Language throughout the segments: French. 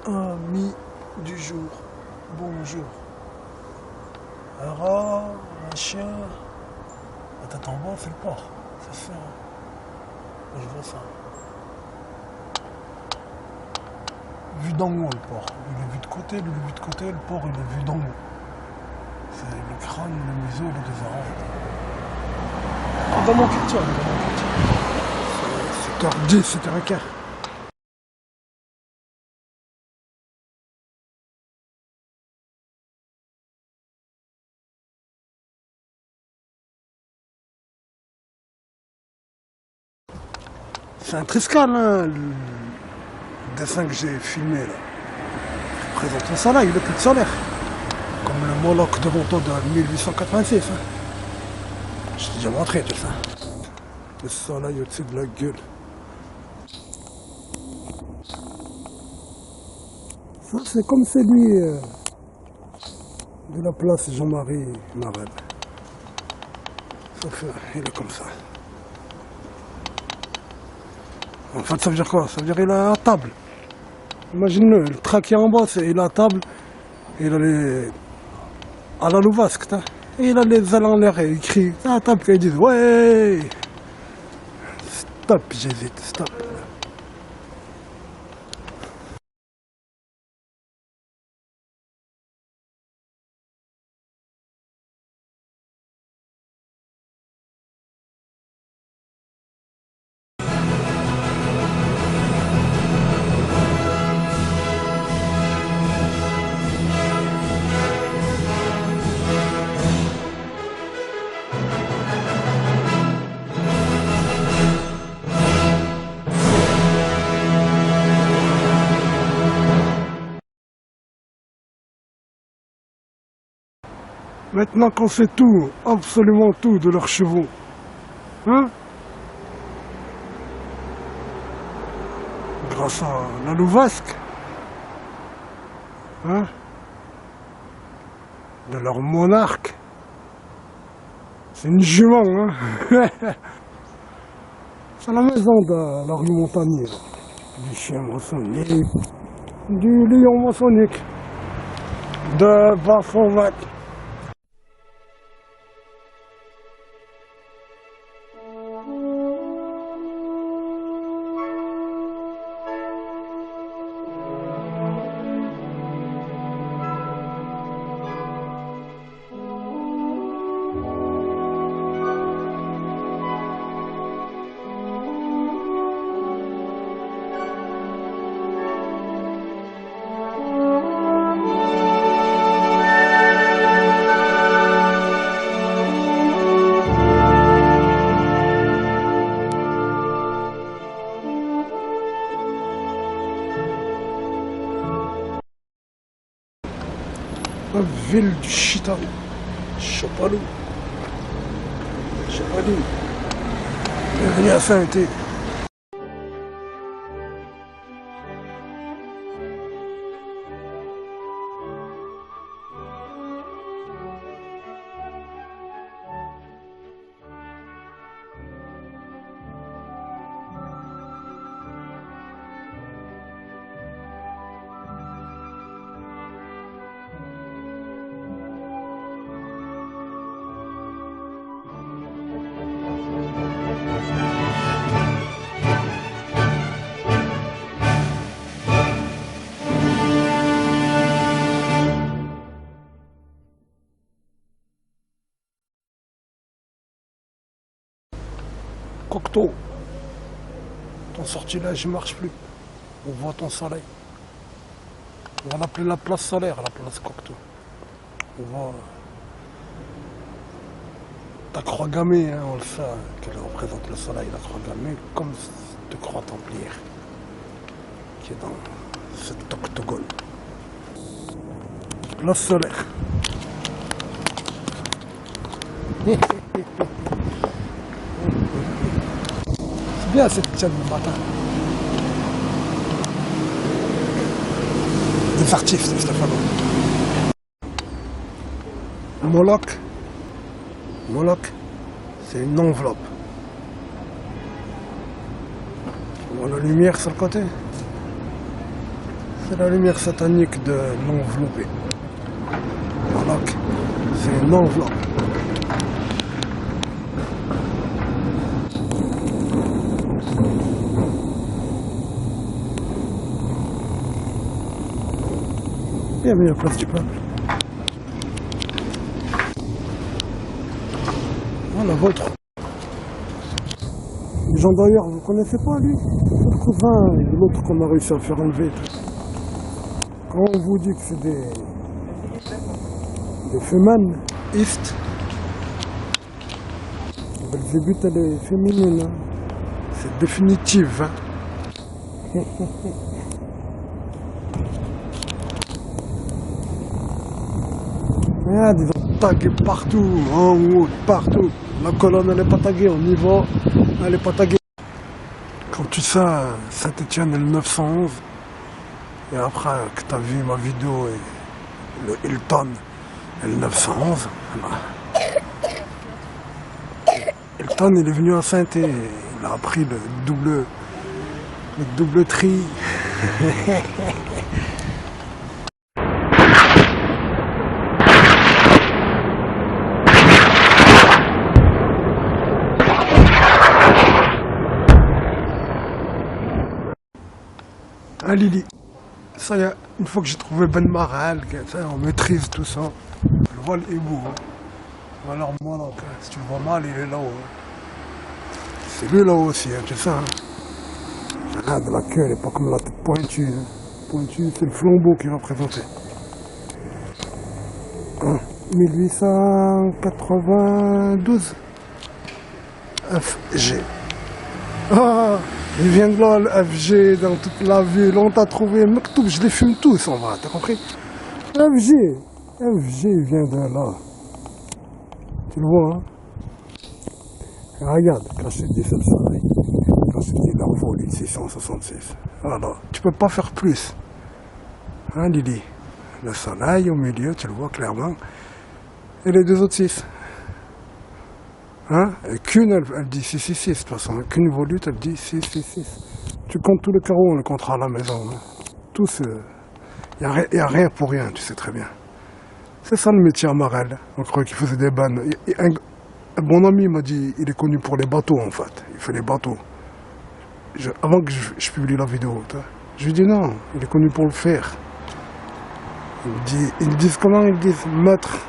Amis du jour, bonjour. Un rat, un chien. La tête en bas, c'est le porc. C'est ça. Je vois ça. Vu d'en haut, le porc. Il est vu de côté, lui il est vu de côté, le porc il est vu d'en haut. C'est le crâne, le museau, les deux oreilles. Dans mon quartier, C'est 7h10, 7h15. C'est un Triscal, hein, le dessin que j'ai filmé là. Il présente le soleil, le culte solaire. Comme le Moloch de Ronto de 1886. Hein. Je t'ai déjà montré tout ça. Le soleil au-dessus de la gueule. Ça, c'est comme celui de la place Jean-Marie Marel. Sauf il est comme ça. En fait, ça veut dire quoi? Ça veut dire qu'il a la table. Imagine-le, le traquet en bas, il a la table, il a les... à la louvasque, et il a les ailes en l'air et il crie à la table, quand ils disent ouais. Stop, j'hésite, stop. Maintenant qu'on sait tout, absolument tout de leurs chevaux, hein? Grâce à la louvasque, hein? De leur monarque. C'est une jument, hein? C'est la maison de l'Orient Montagnier, du chien maçonnique, du lion maçonnique, de Baphomet. La ville du Chita, Chapalou, bienvenue à Saint-Été. Cocteau, ton sortilège ne marche plus. On voit ton soleil. On va l'appeler la place solaire, la place Cocteau. On voit ta croix gammée, hein, on le sait, qu'elle représente le soleil, la croix gammée, comme cette croix templière qui est dans cet octogone. Place solaire. C'est bien cette tienne le matin. Des artistes, Stéphano. Moloch, c'est une enveloppe. On voit la lumière sur le côté. C'est la lumière satanique de l'enveloppé. Voilà, c'est une enveloppe. Bienvenue à la place du peuple. Voilà votre. Les gens d'ailleurs, vous connaissez pas lui? C'est le cousin et l'autre qu'on a réussi à faire enlever. Quand on vous dit que c'est des féministes, Belzébuth elle est féminine, hein. C'est définitif. Hein. Regarde, ils ont tagué partout, en haut, partout. La colonne elle n'est pas taguée, on y va, elle n'est pas taguée. Quand tu sais, Saint-Étienne est le 911, et après que tu as vu ma vidéo et le Hilton est le 911, Hilton il est venu à Saint-Étienne, il a appris le double tri. Ah Lily, ça y est, une fois que j'ai trouvé Ben Maral, on maîtrise tout ça. Le vol est beau. Hein. Alors moi, là, si tu le vois mal, il est là-haut. Hein. C'est lui là-haut aussi, hein, tu sais. Hein. Regarde, la queue, elle n'est pas comme la tête pointue. Hein. Pointue, c'est le flambeau qui va présenter. Hein. 1892 FG. Ah, il vient de là, le FG, dans toute la ville, on t'a trouvé, Mektoub, je les fume tous en vrai, t'as compris? FG, il vient de là. Tu le vois, hein? Et regarde, quand je te dis c'est le soleil, quand je te dis leur folie, 666. Alors, tu peux pas faire plus. Hein, Lily? Le soleil au milieu, tu le vois clairement, et les deux autres 6. Hein? Et qu'une, elle dit 666, de toute façon. Qu'une volute, elle dit 666. Tu comptes tous les carreaux, on les comptera à la maison. Hein. Tous, il n'y a rien pour rien, tu sais très bien. C'est ça le métier à Marel. On croyait qu'il faisait des bannes. Un bon ami m'a dit, il est connu pour les bateaux en fait. Il fait les bateaux. Avant que je publie la vidéo, je lui dis non, il est connu pour le faire. Ils disent comment ils disent? Maître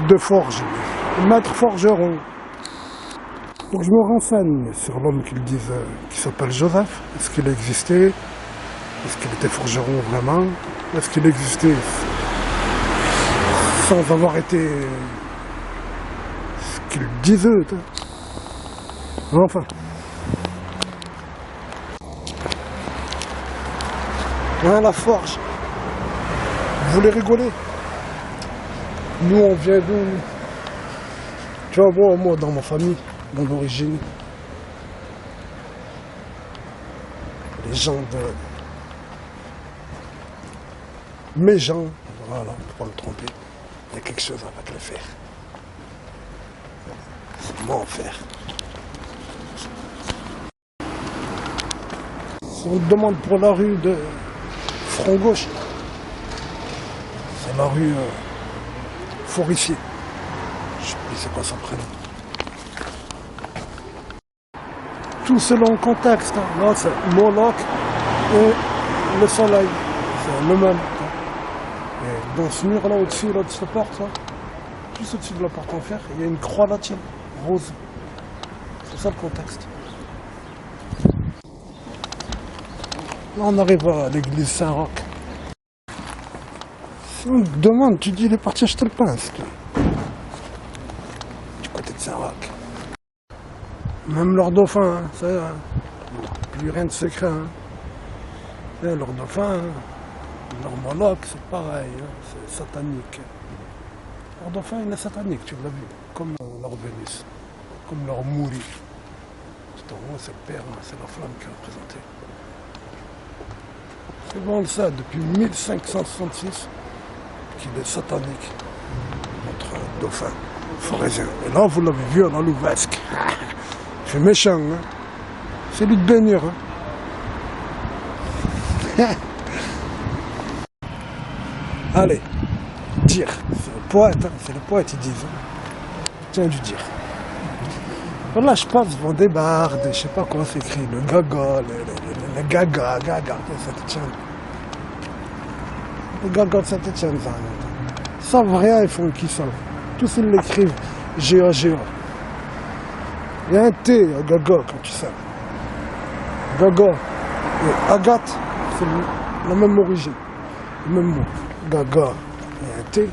de forge. Maître forgeron. Donc je me renseigne sur l'homme qu'ils disent, qui s'appelle Joseph. Est-ce qu'il existait? Est-ce qu'il était forgeron vraiment? Est-ce qu'il existait sans avoir été ce qu'ils disent eux? Enfin. Hein, la forge. Vous voulez rigoler? Nous on vient d'où? Tu vois, moi, dans ma famille, mon origine, les gens de... Mes gens, voilà, on ne peut pas me tromper, il y a quelque chose avec le fer. C'est moi en fer. Si on te demande pour la rue de front gauche, c'est la rue Forissier. Je sais plus c'est quoi son prénom. Tout selon le contexte. Hein. Là, c'est Moloch et le soleil. C'est le même. Et dans ce mur là au-dessus de cette porte, là, juste au-dessus de la porte en fer, il y a une croix latine, rose. C'est ça le contexte. Là, on arrive à l'église Saint-Roch. Si on te demande, tu dis il est parti acheter le pain, c'est tout. De Saint-Roch. Même leur dauphin, hein, ça, hein. Plus rien de secret. Hein. Leur dauphin, hein. Leur Moloch, c'est pareil, hein. C'est satanique. Leur dauphin, il est satanique, tu l'as vu, comme leur Vénus, comme leur Mouri. Tout en haut, c'est le père, hein. C'est la flamme qui est représentée. C'est bon ça, depuis 1566, qu'il est satanique, notre dauphin. Forésien. Et là, vous l'avez vu à la Louvesque. C'est méchant, hein. C'est lui de baignure, hein. Allez, dire. C'est le poète, hein, c'est le poète, ils disent. Tiens, du dire. Voilà, je passe devant des bars, je sais pas comment c'est écrit, le gaga, le gaga, de Saint-Etienne. Le gaga de Saint-Etienne, ça. Ils savent rien, ils font qui savent. Tous ils l'écrivent, G-A-G-A. Il y a un T à gaga, quand tu sais. Gaga et Agathe, c'est la même origine, le même mot. Gaga, il y a un T,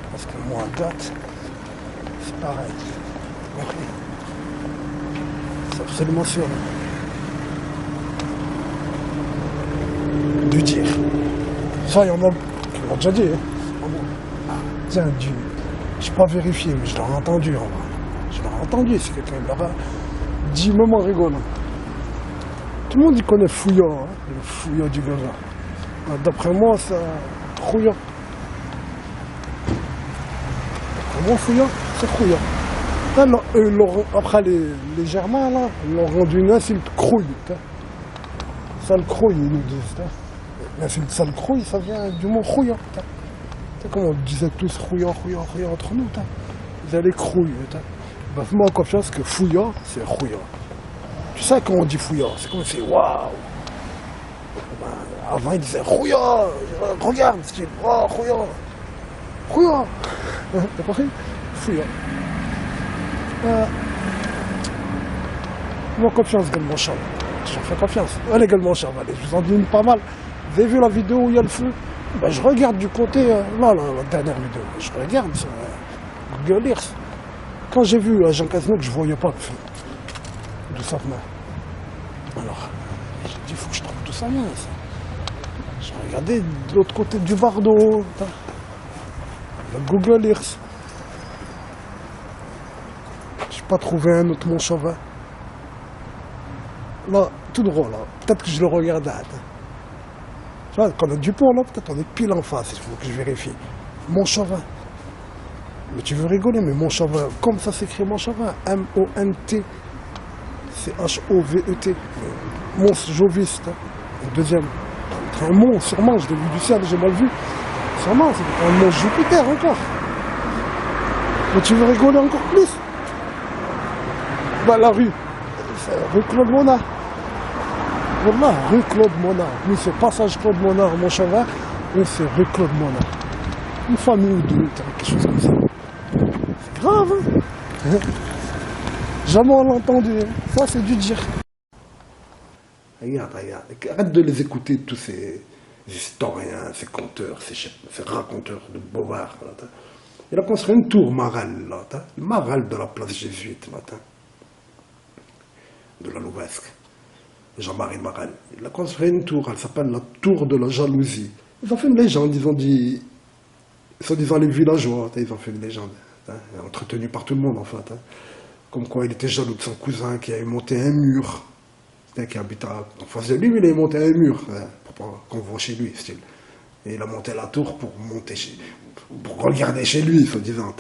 parce que le mot Agathe, c'est pareil. Okay. C'est absolument sûr. Du dire. Ça, il y en a qui l'ont déjà dit. Hein. Tiens, je n'ai pas vérifié, mais je l'aurais entendu. Je l'aurais entendu, c'est quelqu'un l'aura dit, moment rigolant. Tout le monde y connaît Fouillard, hein, le Fouillard du gaga. D'après moi, c'est Fouillard. D'après moi, Fouillard, c'est Fouillard. Après, les Germains, là, ils l'ont rendu une insulte crouille. Sale crouille, ils nous disent. L'insulte sale crouille, ça vient du mot rouillant. Comme on disait tous rouillant entre nous. Ils allaient crouille. Bah, fais-moi confiance que fouillant, c'est rouillant. Tu sais quand on dit fouillant, c'est comme c'est waouh. Avant, ils disaient rouillant, regarde, c'est oh, rouillant. T'as compris? Fouillant. Moi confiance, Galman Charles. J'en fais confiance. Allez, Galman Charles, allez, je vous en dis une pas mal. Vous avez vu la vidéo où il y a le feu? Ben, je regarde du côté, là, la dernière vidéo. Je regarde sur Google Earth. Quand j'ai vu Jean Casino, je ne voyais pas le feu. D'où ça venait. Alors, j'ai dit, il faut que je trouve tout ça bien. Ça. Je regardais de l'autre côté du Bardo. Le Google Earth. Pas trouvé un autre mon chauvin. Là, tout droit là. Peut-être que je le regarde. Tu vois, quand on a du pont là, peut-être on est pile en face, il faut que je vérifie. Mon chauvin. Mais tu veux rigoler, mais mon chauvin, comme ça s'écrit mon chauvin, M-O-N-T. C'est H-O-V-E-T. Mons Jovis, le deuxième. C'est un mont, sûrement, je l'ai vu du ciel, j'ai mal vu. Sûrement, c'est un mont Jupiter encore. Mais tu veux rigoler encore plus? Bah, la rue, c'est rue Claude Monard. Voilà, rue Claude Monard. Nous, c'est passage Claude Monard, mon chauvin. Nous, c'est rue Claude Monard. Une famille ou deux, quelque chose comme ça. C'est grave, hein? Jamais on l'a entendu. Ça, c'est du dire. Regarde. Arrête de les écouter, tous ces historiens, ces conteurs, ces raconteurs de bobards. Il a construit une tour Maral, là. Le Maral de la place jésuite, là. De la Louvesque, Jean-Marie Maral. Il a construit une tour, elle s'appelle la tour de la jalousie. Ils ont fait une légende, ils ont dit, soi-disant les villageois, ils ont fait une légende, entretenue par tout le monde en fait. Comme quoi il était jaloux de son cousin qui avait monté un mur, qui habitait en face de lui, mais il avait monté un mur, pour qu'on voit chez lui, style. Et il a monté la tour pour pour regarder chez lui, soi-disant.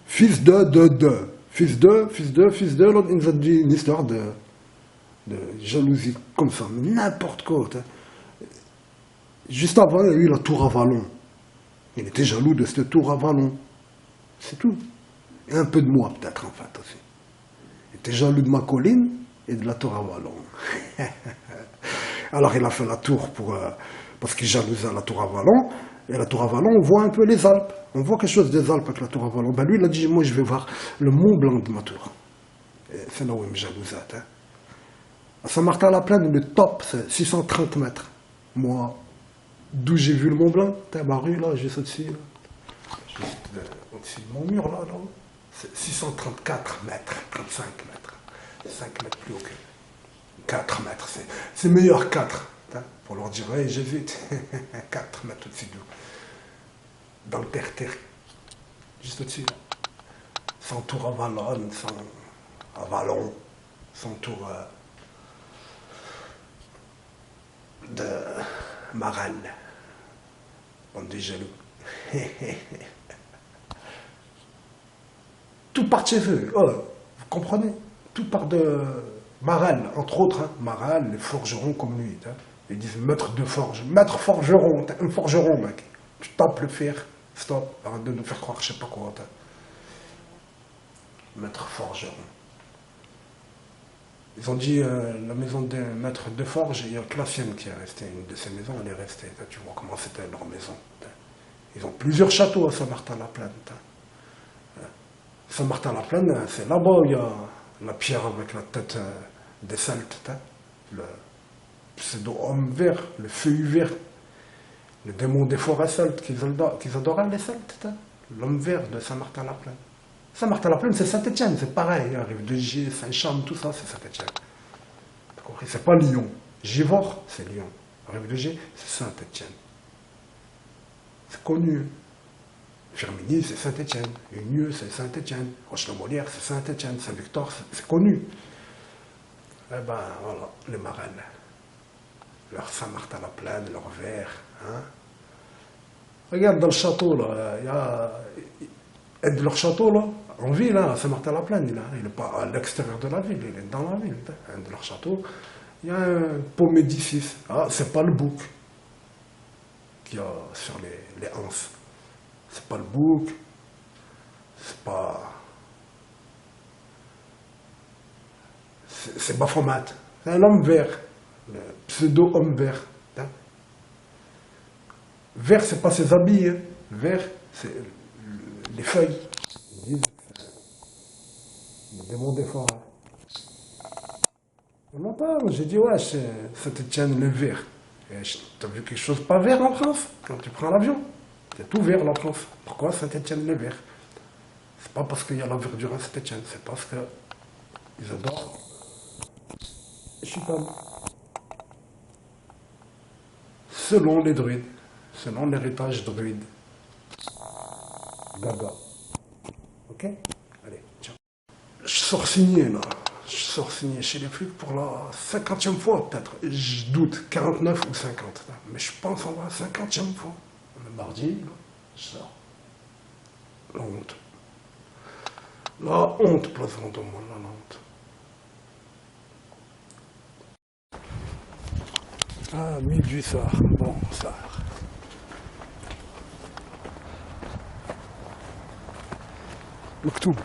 Fils de, l'autre, il nous a dit une histoire de jalousie, comme ça, n'importe quoi. Juste avant, il y a eu la tour à Vallon. Il était jaloux de cette tour à Vallon. C'est tout. Et un peu de moi, peut-être, en fait, aussi. Il était jaloux de ma colline et de la tour à Vallon. Alors, il a fait la tour parce qu'il jalousait la tour à Vallon. Et la tour à Vallon, on voit un peu les Alpes. On voit quelque chose des Alpes avec la tour à Vallon. Ben lui, il a dit, moi, je vais voir le Mont Blanc de ma tour. C'est là où il me jalousait. À Saint-Martin-la-Plaine, le top, c'est 630 mètres. Moi, d'où j'ai vu le Mont Blanc, ma rue, là, juste au-dessus. Juste au-dessus de mon mur, là, c'est 634 mètres, 35 mètres. 5 mètres plus haut que 4 mètres. C'est meilleur 4. Pour leur dire, hey, j'évite, 4 mètres au-dessus d'eux. Dans le terre-terre, juste au-dessus. Sans tour à Vallon, sans tour de Maral. On est jaloux. Tout part de chez eux. Oh, vous comprenez? Tout part de Maral, entre autres. Hein. Maral, les forgerons comme lui. Hein. Ils disent maître de forge. Maître forgeron. T'es un forgeron, mec. tu tapes le fer. Stop, arrête de nous faire croire je sais pas quoi. Maître forgeron. Ils ont dit la maison des maîtres de forge, il y a que la sienne qui est restée. Une de ces maisons, elle est restée. Tu vois comment c'était leur maison. Ils ont plusieurs châteaux à Saint-Martin-la-Plaine. Saint-Martin-la-Plaine, c'est là-bas où il y a la pierre avec la tête des Celtes. Le pseudo-homme vert, le feuillu vert, le démon des forêts celtes qu'ils adoraient les Celtes. L'homme vert de Saint-Martin-la-Plaine. Saint-Martin-la-Plaine, c'est Saint-Étienne, c'est pareil. Rive de Gier, Saint-Cham, tout ça, c'est Saint-Étienne. T'as compris? C'est pas Lyon. Givors, c'est Lyon. Rive de Gier, c'est Saint-Étienne. C'est connu. Firminy, c'est Saint-Étienne. Unieux, c'est Saint-Étienne. Roche-la-Molière, c'est Saint-Étienne. Saint-Victor, c'est connu. Eh ben, voilà, les marraines. Leur Saint-Martin-la-Plaine, leur verre. Hein? Regarde dans le château, là, il y a... Et de leur château, là, en ville, hein, à Saint-Martin-la-Plaine, il n'est pas à l'extérieur de la ville, il est dans la ville. Un de leur château, il y a un pot Médicis. Ah, c'est pas le bouc qu'il y a sur les anses. C'est pas le bouc, c'est pas... C'est Baphomet. C'est un homme vert, le pseudo-homme vert. Hein. Vert, c'est pas ses habits, hein. Vert, c'est les feuilles. Ils disent, le démon des forêts. On m'en parle, j'ai dit, ouais, c'est Saint-Étienne le vert. T'as vu quelque chose pas vert en France quand tu prends l'avion? C'est tout vert la France. Pourquoi Saint-Étienne le vert? C'est pas parce qu'il y a la verdure à Saint-Étienne, c'est parce qu'ils adorent. Je suis comme. Selon les druides, selon l'héritage druide. Gaga. Ok? Allez, tiens. Je sors signé là. Je sors signé chez les flics pour la 50e fois peut-être. Je doute, 49 ou 50. Mais je pense en la 50e fois. On est mardi, là. Je sors. La honte. La honte, place Vendôme, la honte. Ah, 1800. Bon, ça. L'octobre.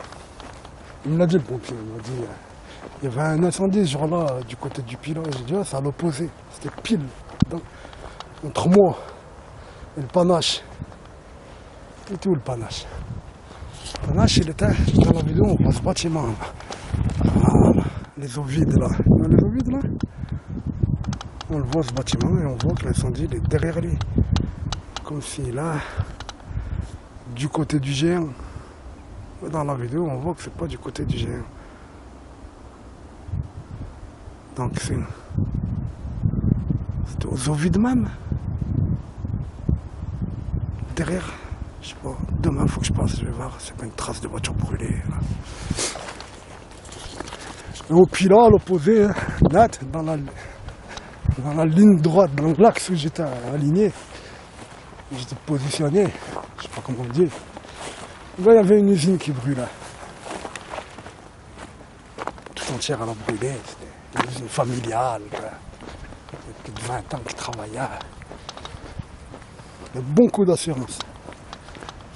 Il me l'a dit le pompier, il m'a dit, il y avait un incendie ce jour-là du côté du Pilat. J'ai dit, ah, c'est à l'opposé. C'était pile entre moi et le panache. Et tout le panache. Le panache, il était dans la vidéo, on voit ce bâtiment. Voilà. Les eaux vides là. Les eaux vides là. On le voit ce bâtiment et on voit que l'incendie il est derrière lui. Comme si là, du côté du géant. Dans la vidéo, on voit que c'est pas du côté du géant. Donc c'était aux eaux vides même. Derrière, je sais pas, demain il faut que je passe, je vais voir, c'est pas une trace de voiture brûlée. Là. Et au Pilat, à l'opposé, net, dans la ligne droite, dans l'axe où j'étais aligné, j'étais positionné, je sais pas comment dire. Là, il y avait une usine qui brûlait. Tout entière, elle a brûlé. C'était une usine familiale. Il y a plus de 20 ans qui travaillaient. Un bon coup d'assurance.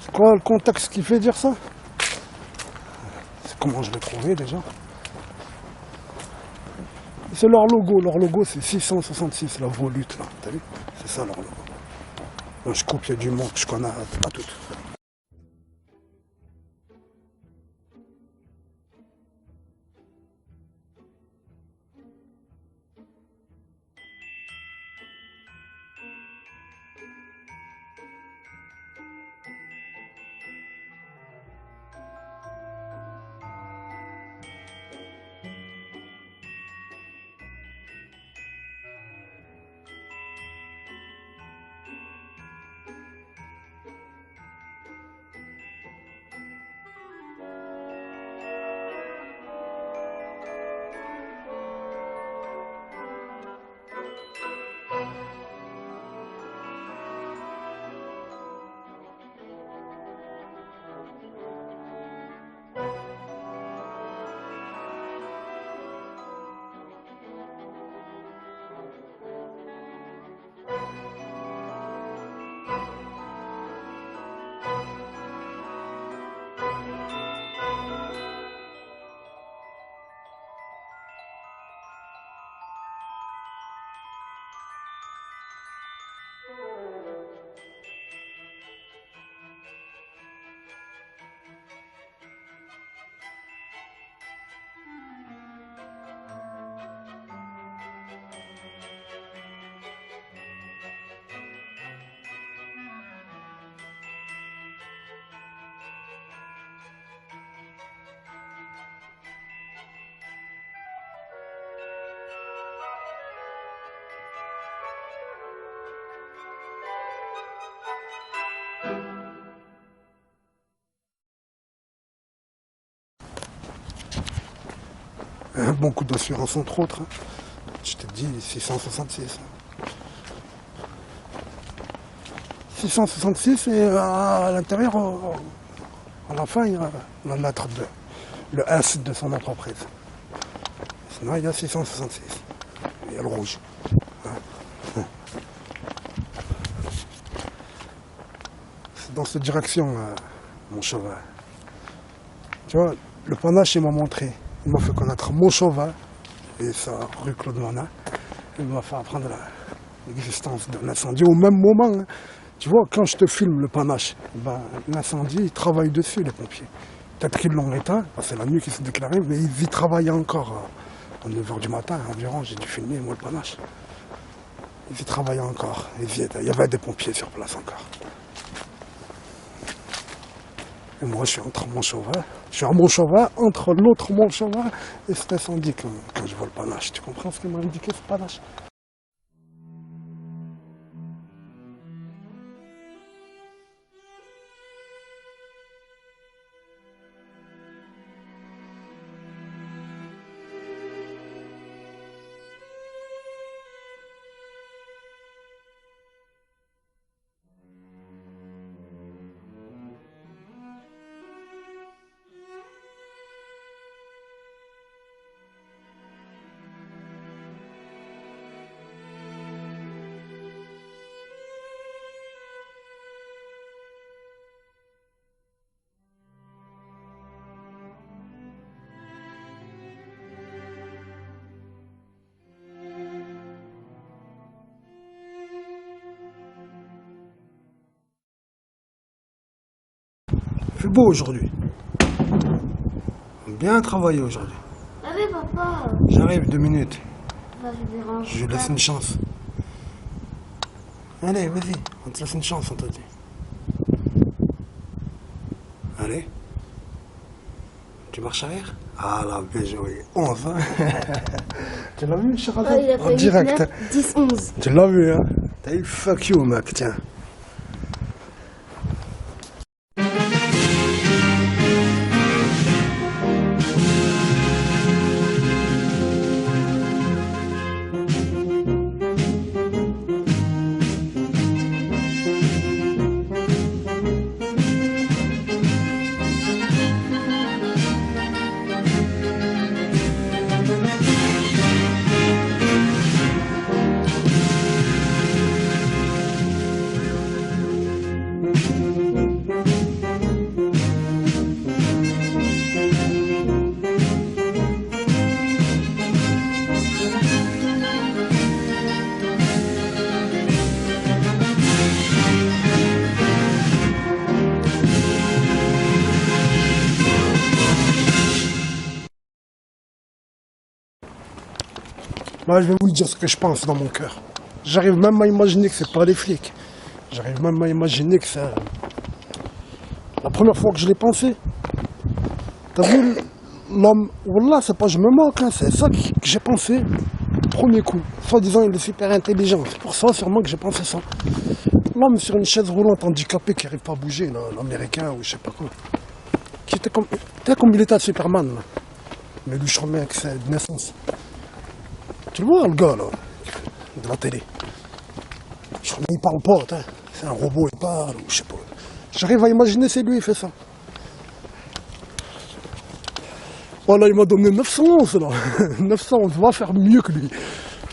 C'est quoi le contexte qui fait dire ça? C'est comment je l'ai trouvé déjà. C'est leur logo. Leur logo, c'est 666, la volute. T'as vu? C'est ça leur logo. Moi, je coupe, il y a du monde que je connais à toutes. Un bon coup d'assurance entre autres. Hein. Je te dis 666. 666 et à l'intérieur, à la fin, il va mettre le S de son entreprise. Sinon, il y a 666. Il y a le rouge. Hein. C'est dans cette direction, mon cheval. Tu vois, le panache, il m'a montré. Il m'a fait connaître mon cheval et sa rue Claude Monin. Il m'a fait apprendre l'existence d'un incendie au même moment. Hein. Tu vois, quand je te filme le panache, ben, l'incendie, ils travaillent dessus, les pompiers. Peut-être qu'ils l'ont éteint, c'est la nuit qui s'est déclarée, mais ils y travaillaient encore. À 9h du matin environ, j'ai dû filmer, moi, le panache. Ils y travaillaient encore. Il y avait des pompiers sur place encore. Et moi, je suis entre mon cheval. Je suis à mon cheval, entre l'autre mon cheval et cet incendie quand je vois le panache. Tu comprends ce qu'il m'a indiqué, ce panache? Il fait beau aujourd'hui. Bien travaillé aujourd'hui. Ah oui, papa. J'arrive 2 minutes. Vas-y, dérange. Je lui laisse une chance. Allez, vas-y, on te laisse une chance, on t'a dit. Allez. Tu marches arrière? Ah là, bien joué. 11, hein. Tu l'as vu, Charles? Ah, il a En fait direct. 9, 10, 11. Tu l'as vu, hein? T'as eu fuck you, mec, tiens. Moi, je vais vous dire ce que je pense dans mon cœur. J'arrive même à imaginer que c'est pas les flics. J'arrive même à imaginer que c'est... La première fois que je l'ai pensé. T'as vu l'homme... Wallah, c'est pas je me moque, hein, c'est ça que j'ai pensé. Premier coup. Soi-disant, il est super intelligent. C'est pour ça, sûrement, que j'ai pensé ça. L'homme sur une chaise roulante handicapé qui n'arrive pas à bouger, l'américain ou je sais pas quoi. Qui était comme il était à Superman, là. Mais lui, je remets que c'est de naissance. Tu le vois, le gars, là, de la télé. Je crois qu'il parle pas, hein. C'est un robot, il parle, ou je sais pas. J'arrive à imaginer, c'est lui, il fait ça. Voilà, il m'a donné 911, là. 911, va faire mieux que lui.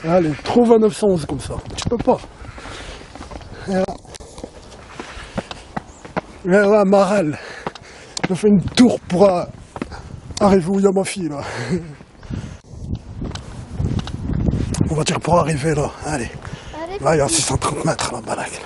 Allez, trouve un 911 comme ça. Tu peux pas. Et là, Marel. Je fais une tour pour arriver où il y a ma fille, là. On va dire pour arriver là, allez. Là, il y a 630 mètres, la baraque.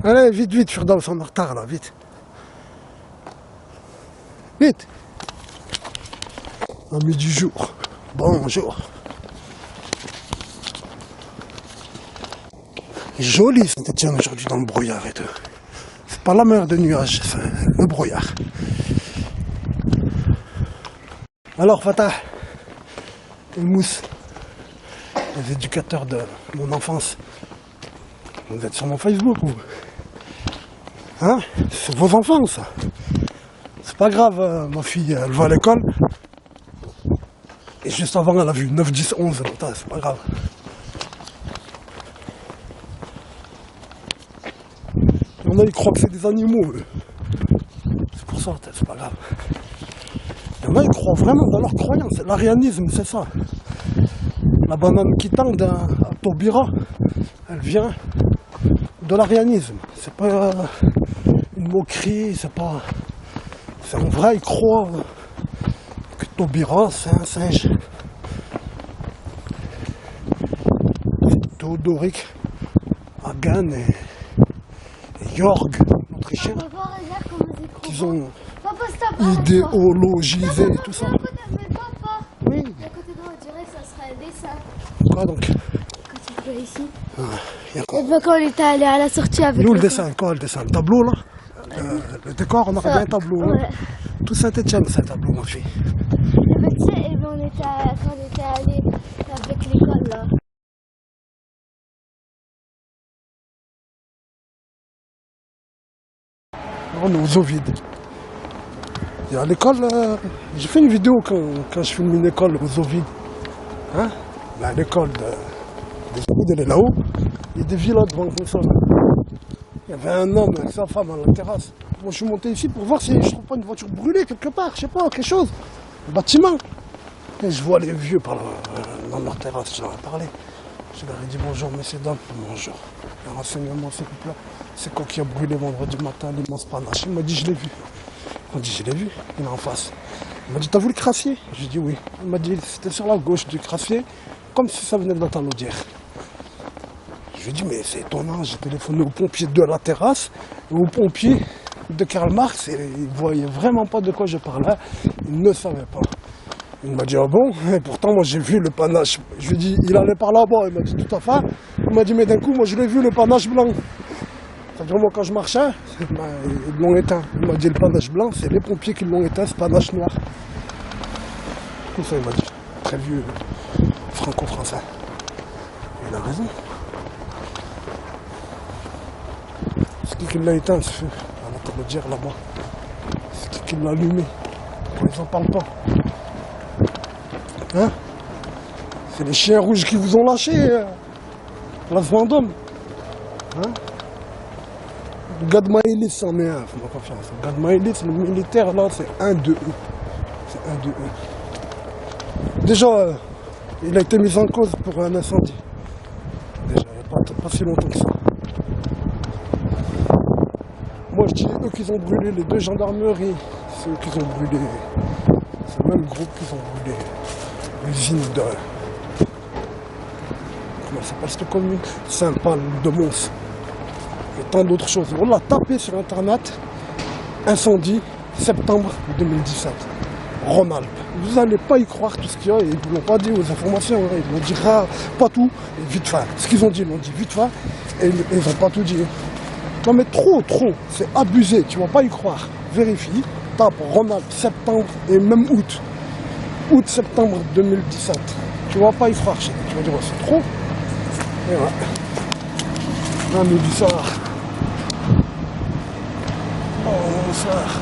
Allez, vite, vite, Firdaus, on est en retard là, vite. Vite. Ami du jour. Bonjour. Joli Saint-Étienne aujourd'hui dans le brouillard et tout. C'est pas la mer de nuages, c'est le brouillard. Alors Fatah, et Mousse, les éducateurs de mon enfance, vous êtes sur mon Facebook ou? Hein? C'est vos enfants ça. C'est pas grave, ma fille elle va à l'école. Et juste avant elle a vu 9, 10, 11, c'est pas grave. Il y en a, ils croient que c'est des animaux, eux. C'est pour ça, c'est pas grave. Il y en a, ils croient vraiment dans leur croyance. L'arianisme, c'est ça. La banane qui tend à Taubira, elle vient de l'arianisme. C'est pas une moquerie, c'est pas... C'est en vrai, ils croient que Taubira, c'est un singe. Théodoric, Hagen et Jorg, l'Autrichien, Papa, regarde comment c'est trop qu'ils ont Papa, stop, arrête-toi. idéologisé et tout ça. Mais papa, Oui. à côté de moi, on dirait que ça serait un dessin. Quoi donc? Quand tu vois ici. Y a quoi? Et ben quand on était allé à la sortie avec Nous le les dessin, quoi le dessin? Le tableau là? Le décor, on aurait bien un tableau. Hein. Ouais. Tout Saint-Étienne, c'est un tableau, ma fille. Et ben tu sais, et ben, quand on était allé avec l'école là. On est aux eaux vides. Et à l'école, j'ai fait une vidéo quand je filme une école aux eaux vides. Hein? Là, l'école des eaux vides, elle est là-haut. Il y a des villas devant comme ça. Il y avait un homme avec sa femme à la terrasse. Moi, je suis monté ici pour voir si je trouve pas une voiture brûlée quelque part, je sais pas, quelque chose. Un bâtiment. Et je vois les vieux dans leur terrasse, je leur ai parlé. Je leur ai dit bonjour, messieurs, dames, bonjour. Un renseignement, s'il vous plaît. C'est quoi qui a brûlé vendredi matin, l'immense panache? Il m'a dit, je l'ai vu. Il m'a dit, je l'ai vu, il est en face. Il m'a dit, t'as vu le crassier? J'ai dit oui. Il m'a dit, c'était sur la gauche du crassier, comme si ça venait de la talaudière. Je lui ai dit, mais c'est étonnant, j'ai téléphoné au pompier de la terrasse, et au pompier de Karl Marx, et il ne voyait vraiment pas de quoi je parlais, il ne savait pas. Il m'a dit, ah bon? Et pourtant, moi j'ai vu le panache. Je lui ai dit, il allait par là-bas, il m'a dit, tout à fait. Il m'a dit, mais d'un coup, moi je l'ai vu, le panache blanc. C'est-à-dire, moi quand je marchais, ils l'ont éteint. Il m'a dit, le panache blanc, c'est les pompiers qui l'ont éteint, ce panache noir. Tout ça, il m'a dit, très vieux, franco-français. Il a raison. C'est qui l'a éteint, ce feu? On entend le dire là-bas. C'est qui l'a allumé? Ils n'en parlent pas. Hein? C'est les chiens rouges qui vous ont lâché, place Vendôme. Hein? Gad Maëlys, c'en est un, fais-moi confiance. Gad Maëlys, le militaire, là, c'est un de eux. C'est un de eux. Déjà, il a été mis en cause pour un incendie. Déjà, il n'y a pas si longtemps que ça. Moi, je dis eux qui ont brûlé les 2 gendarmeries. C'est eux qui ont brûlé. C'est le même groupe qui ont brûlé l'usine de... Comment ça s'appelle cette commune? Saint-Paul de Mons. Et tant d'autres choses. On l'a tapé sur internet. Incendie, septembre 2017. Rhône-Alpes. Vous n'allez pas y croire tout ce qu'il y a. Ils ne l'ont pas dit aux informations. Hein. Ils l'ont dit pas tout. Et vite fait. Ce qu'ils ont dit, ils l'ont dit vite fait. Et ils n'ont pas tout dit. Non mais trop. C'est abusé. Tu ne vas pas y croire. Vérifie. Tape Rhône-Alpes, septembre et même août. Août-septembre 2017. Tu ne vas pas y croire. Tu vas dire, c'est trop. Et voilà. Ah, mais du soir. Oh, bonsoir.